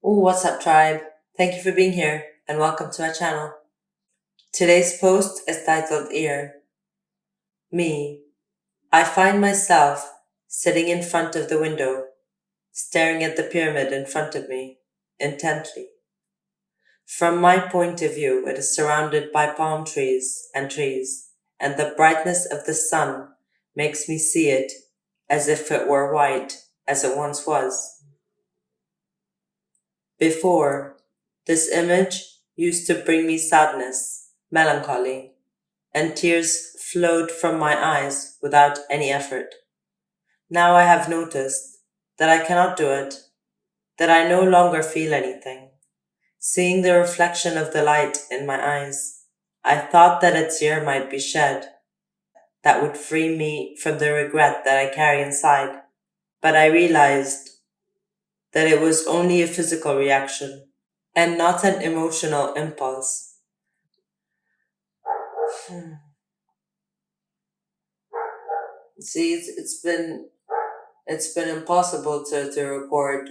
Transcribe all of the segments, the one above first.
Ooh, what's up, tribe? Thank you for being here and welcome to my channel. Today's post is titled Ear. Me. I find myself sitting in front of the window, staring at the pyramid in front of me, intently. From my point of view, it is surrounded by palm trees, and the brightness of the sun makes me see it as if it were white, as it once was. Before, this image used to bring me sadness, melancholy, and tears flowed from my eyes without any effort. Now I have noticed that I cannot do it, that I no longer feel anything. Seeing the reflection of the light in my eyes, I thought that a tear might be shed that would free me from the regret that I carry inside. But I realized that it was only a physical reaction and not an emotional impulse. See, it's been impossible to record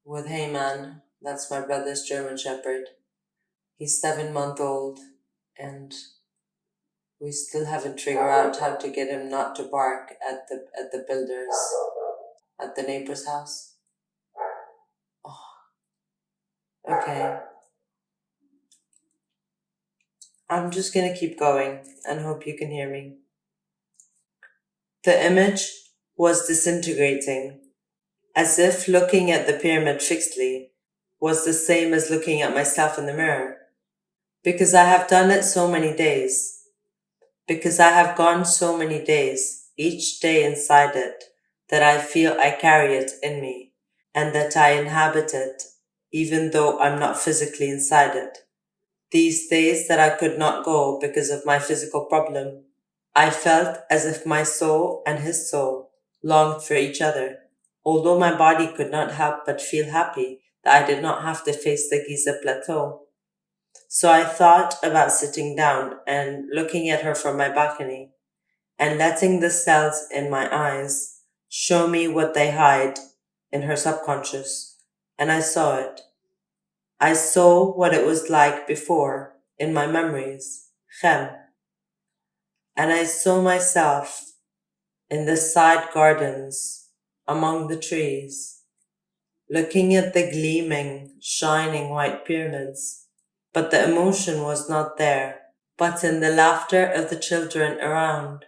with Heyman. That's my brother's German Shepherd. He's 7 months old, and we still haven't figured out how to get him not to bark at the builders at the neighbor's house. Oh, okay. I'm just gonna keep going and hope you can hear me. The image was disintegrating, as if looking at the pyramid fixedly was the same as looking at myself in the mirror. Because I have done it so many days. Because I have gone so many days, each day inside it, that I feel I carry it in me, and that I inhabit it, even though I'm not physically inside it. These days that I could not go because of my physical problem, I felt as if my soul and his soul longed for each other, although my body could not help but feel happy that I did not have to face the Giza Plateau. So I thought about sitting down and looking at her from my balcony and letting the cells in my eyes show me what they hide in her subconscious. And I saw it. I saw what it was like before in my memories, Chem. And I saw myself in the side gardens among the trees, looking at the gleaming, shining white pyramids. But the emotion was not there, but in the laughter of the children around,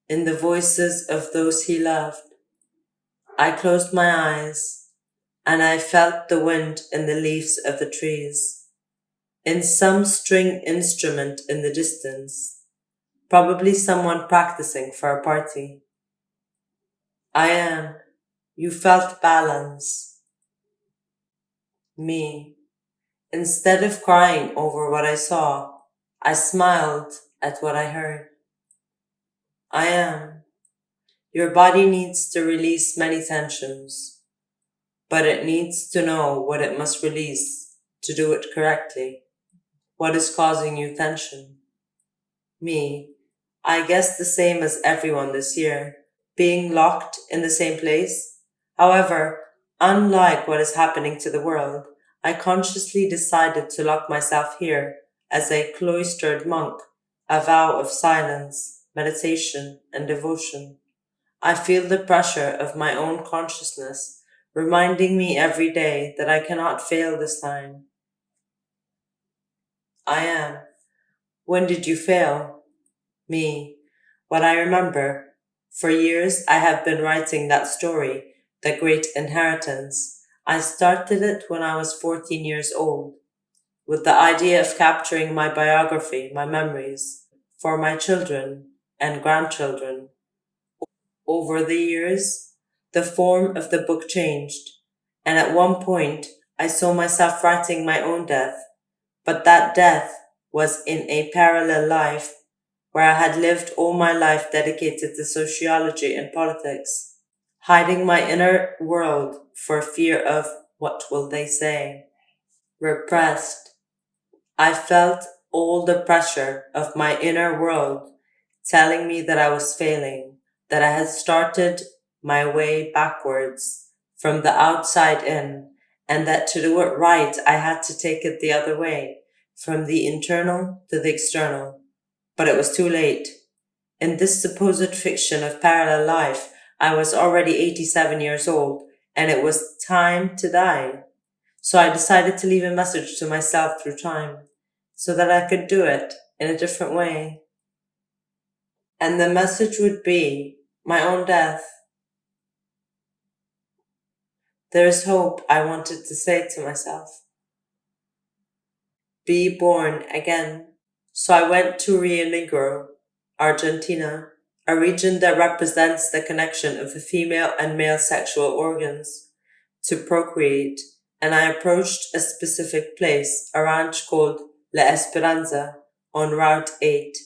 in the voices of those he loved. I closed my eyes, and I felt the wind in the leaves of the trees, in some string instrument in the distance, probably someone practicing for a party. Ayan, you felt balance. Me. Instead of crying over what I saw, I smiled at what I heard. Ayan, your body needs to release many tensions, but it needs to know what it must release to do it correctly. What is causing you tension? Me. I guess the same as everyone this year, being locked in the same place. However, unlike what is happening to the world, I consciously decided to lock myself here as a cloistered monk, a vow of silence, meditation, and devotion. I feel the pressure of my own consciousness, reminding me every day that I cannot fail this time. I am. When did you fail? Me. What I remember. For years I have been writing that story, The Great Inheritance. I started it when I was 14 years old, with the idea of capturing my biography, my memories, for my children and grandchildren. Over the years, the form of the book changed, and at one point I saw myself writing my own death, but that death was in a parallel life where I had lived all my life dedicated to sociology and politics, hiding my inner world for fear of what will they say. Repressed. I felt all the pressure of my inner world telling me that I was failing, that I had started my way backwards from the outside in, and that to do it right, I had to take it the other way, from the internal to the external. But it was too late. In this supposed fiction of parallel life, I was already 87 years old, and it was time to die. So I decided to leave a message to myself through time, so that I could do it in a different way. And the message would be my own death. There is hope, I wanted to say to myself. Be born again. So I went to Rio Negro, Argentina, a region that represents the connection of the female and male sexual organs, to procreate, and I approached a specific place, a ranch called La Esperanza, on Route 8.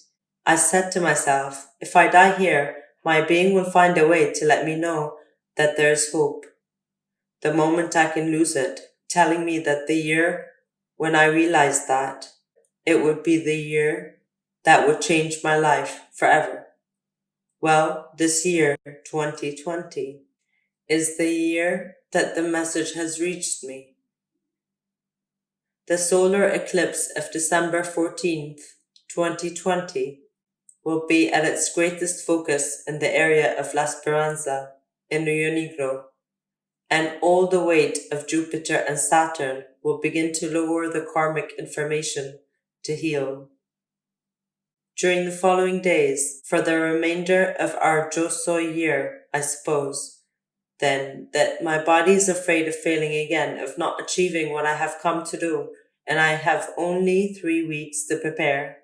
I said to myself, if I die here, my being will find a way to let me know that there is hope. The moment I can lose it, telling me that the year when I realized that, it would be the year that would change my life forever. Well, this year, 2020, is the year that the message has reached me. The solar eclipse of December 14th, 2020, will be at its greatest focus in the area of La Esperanza in Rio Negro, and all the weight of Jupiter and Saturn will begin to lower the karmic information to heal. During the following days, for the remainder of our Josoi year, I suppose, then, that my body is afraid of failing again, of not achieving what I have come to do, and I have only 3 weeks to prepare.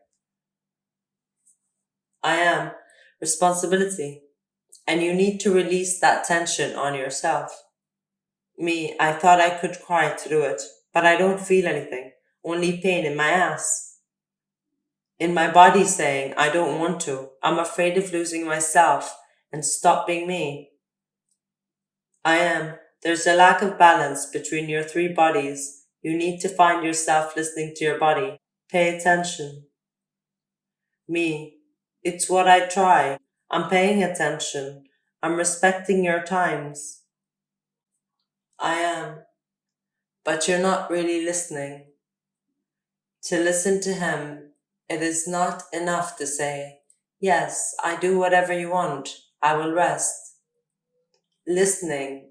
I am responsibility, and you need to release that tension on yourself. Me, I thought I could cry to do it, but I don't feel anything, only pain in my ass. In my body saying, I don't want to, I'm afraid of losing myself and stop being me. I am. There's a lack of balance between your three bodies. You need to find yourself listening to your body. Pay attention. Me. It's what I try. I'm paying attention. I'm respecting your times. I am. But you're not really listening. To listen to him, it is not enough to say, yes, I do whatever you want. I will rest. Listening.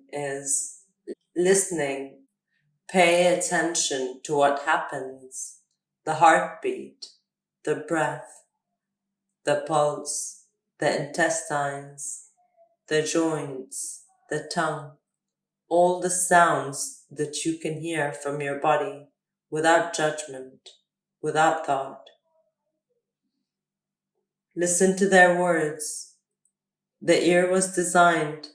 Pay attention to what happens. The heartbeat, the breath, the pulse, the intestines, the joints, the tongue, all the sounds that you can hear from your body without judgment, without thought. Listen to their words. The ear was designed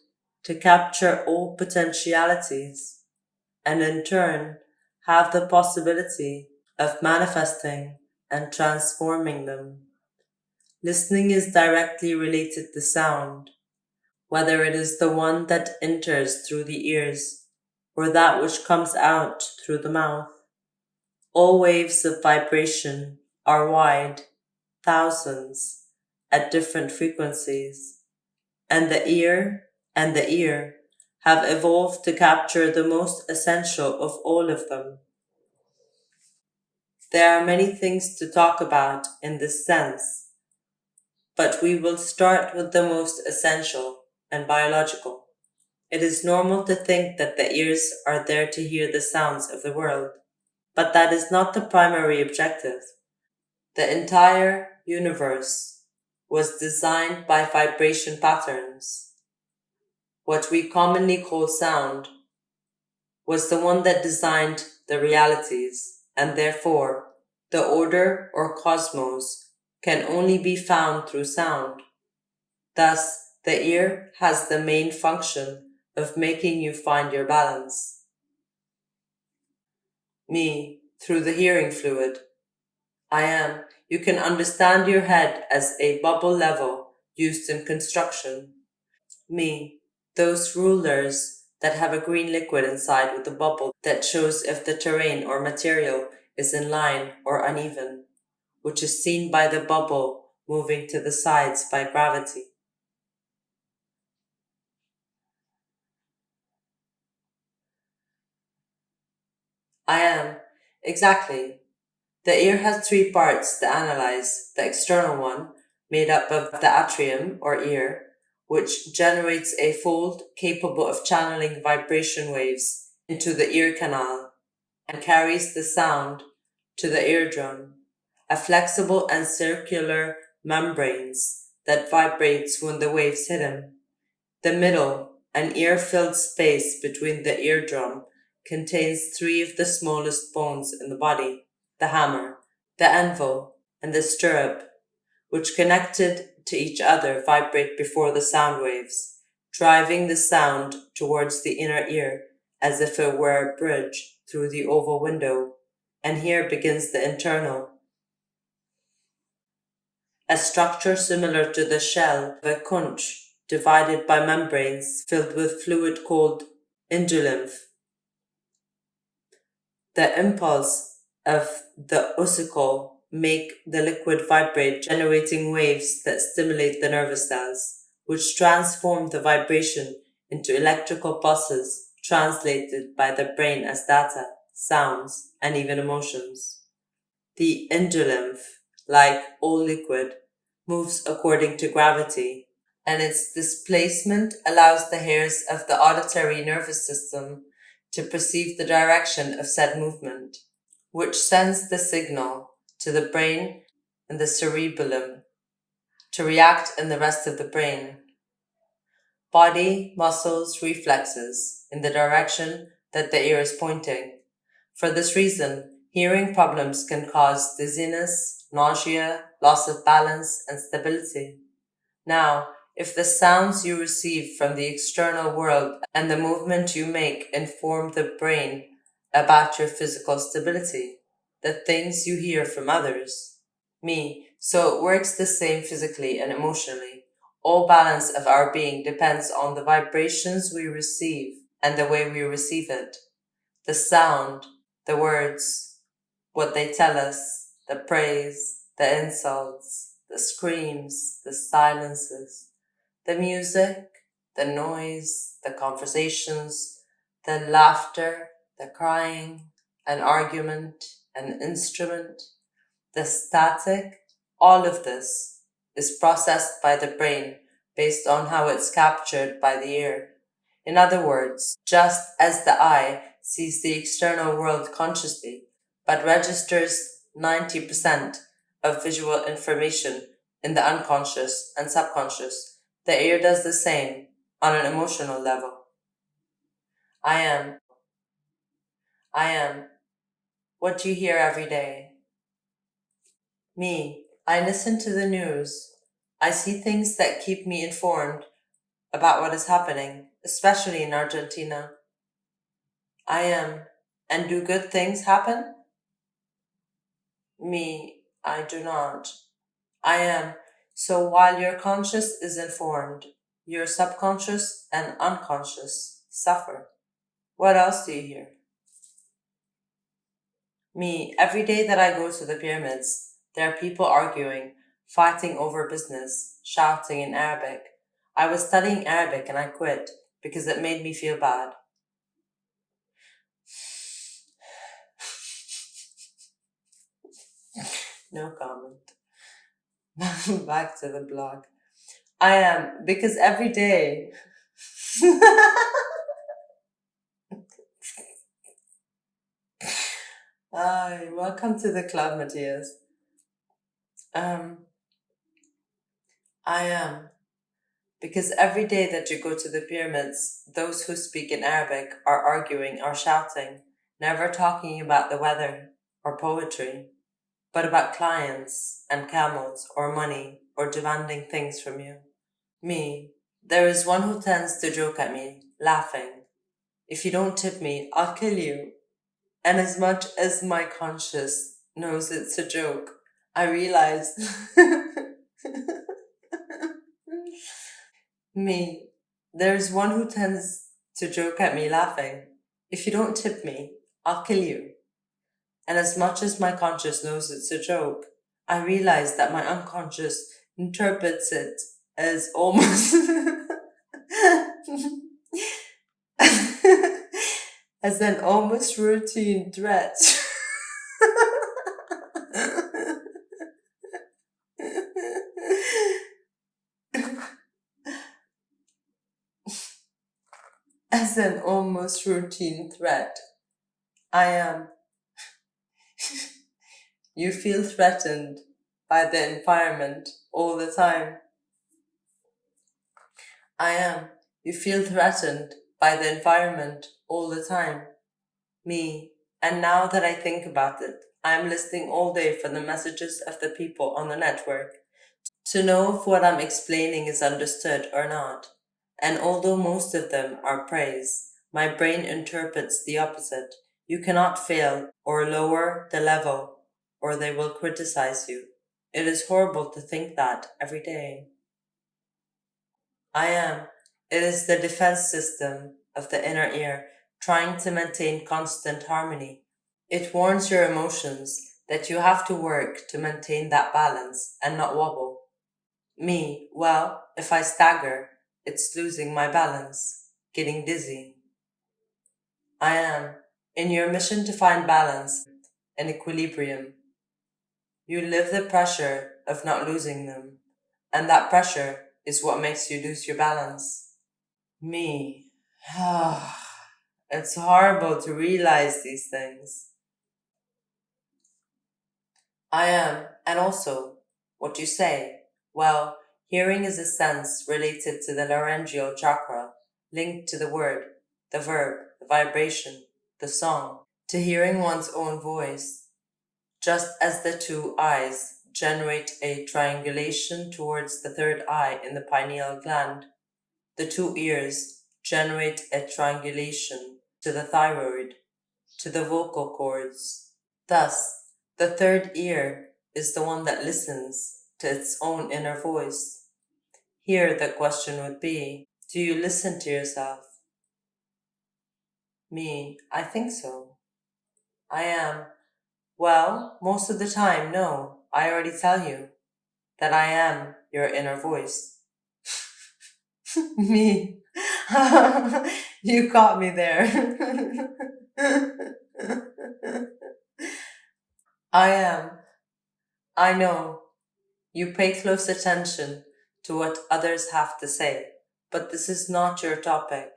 to capture all potentialities and in turn have the possibility of manifesting and transforming them. Listening is directly related to sound, whether it is the one that enters through the ears or that which comes out through the mouth. All waves of vibration are wide, thousands, at different frequencies, and the ear have evolved to capture the most essential of all of them. There are many things to talk about in this sense, but we will start with the most essential and biological. It is normal to think that the ears are there to hear the sounds of the world, but that is not the primary objective. The entire universe was designed by vibration patterns. What we commonly call sound was the one that designed the realities, and therefore the order or cosmos can only be found through sound. Thus, the ear has the main function of making you find your balance. Me, through the hearing fluid. I am. You can understand your head as a bubble level used in construction. Me, those rulers that have a green liquid inside with a bubble that shows if the terrain or material is in line or uneven, which is seen by the bubble moving to the sides by gravity. I am. Exactly. The ear has three parts to analyze. The external one, made up of the atrium or ear, which generates a fold capable of channeling vibration waves into the ear canal and carries the sound to the eardrum, a flexible and circular membranes that vibrates when the waves hit him. The middle, an ear-filled space between the eardrum, contains three of the smallest bones in the body: the hammer, the anvil, and the stirrup, which connected to each other vibrate before the sound waves, driving the sound towards the inner ear as if it were a bridge through the oval window. And here begins the internal, a structure similar to the shell of a conch, divided by membranes filled with fluid called endolymph. The impulse of the ossicle make the liquid vibrate, generating waves that stimulate the nervous cells, which transform the vibration into electrical pulses translated by the brain as data, sounds, and even emotions. The endolymph, like all liquid, moves according to gravity, and its displacement allows the hairs of the auditory nervous system to perceive the direction of said movement, which sends the signal to the brain and the cerebellum to react in the rest of the brain, body, muscles, reflexes, in the direction that the ear is pointing. For this reason, hearing problems can cause dizziness, nausea, loss of balance, and stability. Now, if the sounds you receive from the external world and the movement you make inform the brain about your physical stability, the things you hear from others, me, so it works the same physically and emotionally. All balance of our being depends on the vibrations we receive and the way we receive it. The sound, the words, what they tell us, the praise, the insults, the screams, the silences, the music, the noise, the conversations, the laughter, the crying, an argument, an instrument, the static, all of this is processed by the brain based on how it's captured by the ear. In other words, just as the eye sees the external world consciously, but registers 90% of visual information in the unconscious and subconscious, the ear does the same on an emotional level. I am. I am. What do you hear every day? Me. I listen to the news. I see things that keep me informed about what is happening, especially in Argentina. I am. And do good things happen? Me. I do not. I am. So while your conscious is informed, your subconscious and unconscious suffer. What else do you hear? Me. Every day that I go to the pyramids, there are people arguing, fighting over business, shouting in Arabic. I was studying Arabic and I quit because it made me feel bad. No comment. Back to the blog. I am, because every day. Hi, welcome to the club, Matias. I am, because every day that you go to the pyramids, those who speak in Arabic are arguing or shouting, never talking about the weather or poetry, but about clients and camels or money or demanding things from you. Me, there is one who tends to joke at me, laughing. If you don't tip me, I'll kill you. And as much as my conscience knows it's a joke, I realize. Me, there's one who tends to joke at me, laughing. If you don't tip me, I'll kill you. And as much as my conscious knows it's a joke, I realize that my unconscious interprets it as almost as an almost routine threat. As an almost routine threat. I am. You feel threatened by the environment all the time. I am. You feel threatened by the environment all the time. Me. And now that I think about it, I am listening all day for the messages of the people on the network to know if what I'm explaining is understood or not. And although most of them are praise, my brain interprets the opposite. You cannot fail or lower the level, or they will criticize you. It is horrible to think that every day. I am. It is the defense system of the inner ear, trying to maintain constant harmony. It warns your emotions that you have to work to maintain that balance and not wobble. Me, well, if I stagger, it's losing my balance, getting dizzy. I am. In your mission to find balance and equilibrium, you live the pressure of not losing them, and that pressure is what makes you lose your balance. Me. It's horrible to realize these things. I am, and also, what you say. Well, hearing is a sense related to the laryngeal chakra, linked to the word, the verb, the vibration, the song, to hearing one's own voice. Just as the two eyes generate a triangulation towards the third eye in the pineal gland, the two ears generate a triangulation to the thyroid, to the vocal cords. Thus, the third ear is the one that listens to its own inner voice. Here, the question would be, do you listen to yourself? Me, I think so. I am. Well, most of the time, no. I already tell you that I am your inner voice. Me. You caught me there. I am. I know. You pay close attention to what others have to say, but this is not your topic.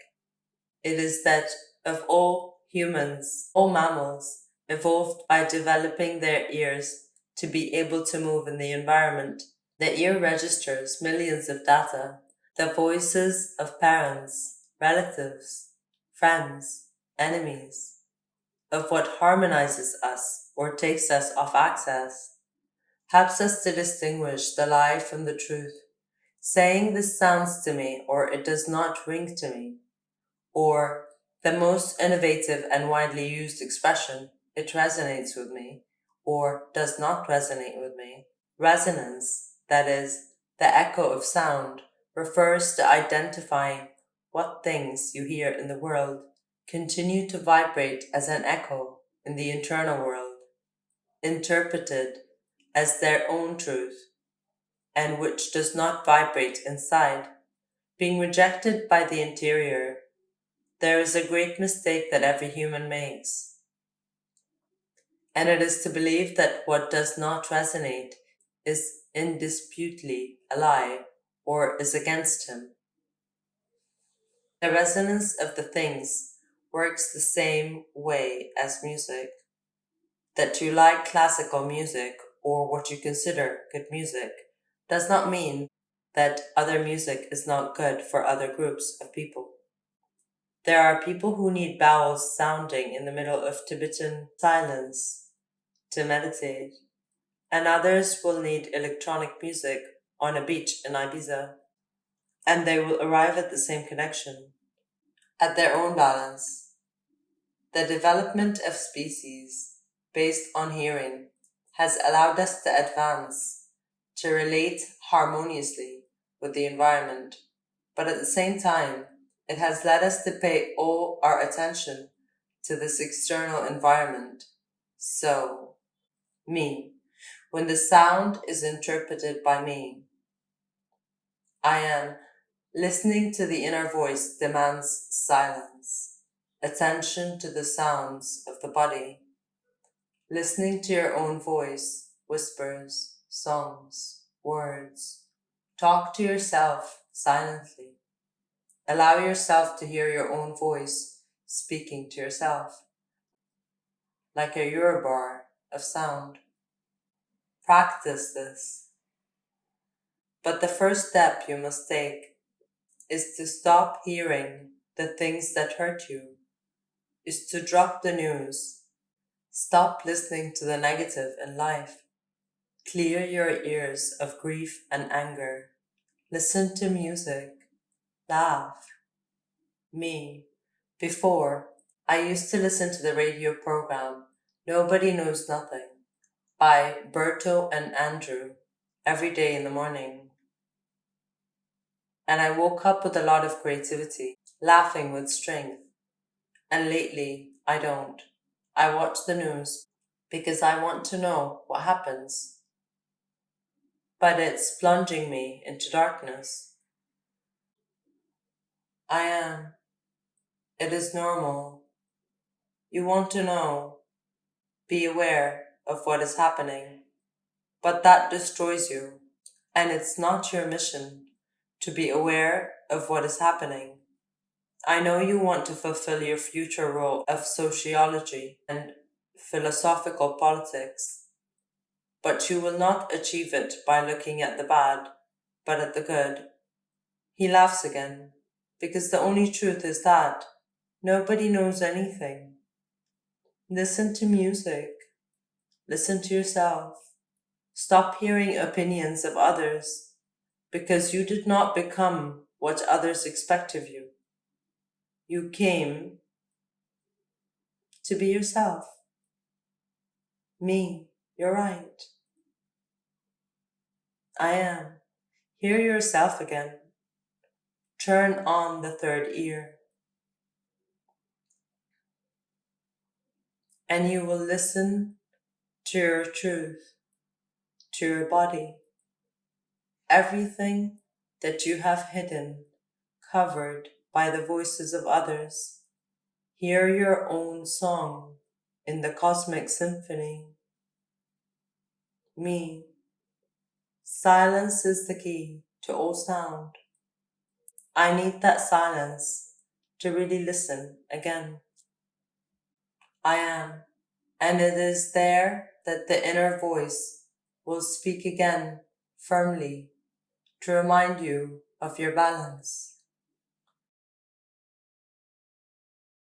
It is that of all humans, all mammals, evolved by developing their ears to be able to move in the environment. The ear registers millions of data, the voices of parents, relatives, friends, enemies, of what harmonizes us or takes us off axis, helps us to distinguish the lie from the truth. Saying this sounds to me or it does not ring to me, or the most innovative and widely used expression, it resonates with me, or does not resonate with me. Resonance, that is, the echo of sound, refers to identifying what things you hear in the world continue to vibrate as an echo in the internal world, interpreted as their own truth, and which does not vibrate inside, being rejected by the interior. There is a great mistake that every human makes, and it is to believe that what does not resonate is indisputably a lie or is against him. The resonance of the things works the same way as music. That you like classical music or what you consider good music does not mean that other music is not good for other groups of people. There are people who need bells sounding in the middle of Tibetan silence to meditate, and others will need electronic music on a beach in Ibiza, and they will arrive at the same connection, at their own balance. The development of species based on hearing has allowed us to advance, to relate harmoniously with the environment, but at the same time, it has led us to pay all our attention to this external environment. So, me, when the sound is interpreted by me, I am listening to the inner voice demands silence. attention to the sounds of the body, listening to your own voice, whispers, songs, words. Talk to yourself silently. Allow yourself to hear your own voice speaking to yourself, like a Eurobar of sound. Practice this. But the first step you must take is to stop hearing the things that hurt you, is to drop the news. Stop listening to the negative in life. Clear your ears of grief and anger. Listen to music. Laugh. Me. Before, I used to listen to the radio program Nobody Knows Nothing by Berto and Andrew every day in the morning. And I woke up with a lot of creativity, laughing with strength. And lately, I don't. I watch the news because I want to know what happens. But it's plunging me into darkness. I am. It is normal. You want to know, be aware of what is happening, but that destroys you. And it's not your mission to be aware of what is happening. I know you want to fulfill your future role of sociology and philosophical politics, but you will not achieve it by looking at the bad, but at the good. He laughs again, because the only truth is that nobody knows anything. Listen to music. Listen to yourself. Stop hearing opinions of others, because you did not become what others expect of you. You came to be yourself. Me, you're right. I am. Hear yourself again. Turn on the third ear. And you will listen to your truth, to your body. Everything that you have hidden, covered by the voices of others. Hear your own song in the cosmic symphony. Me. Silence is the key to all sound. I need that silence to really listen again. I am. And it is there that the inner voice will speak again firmly to remind you of your balance.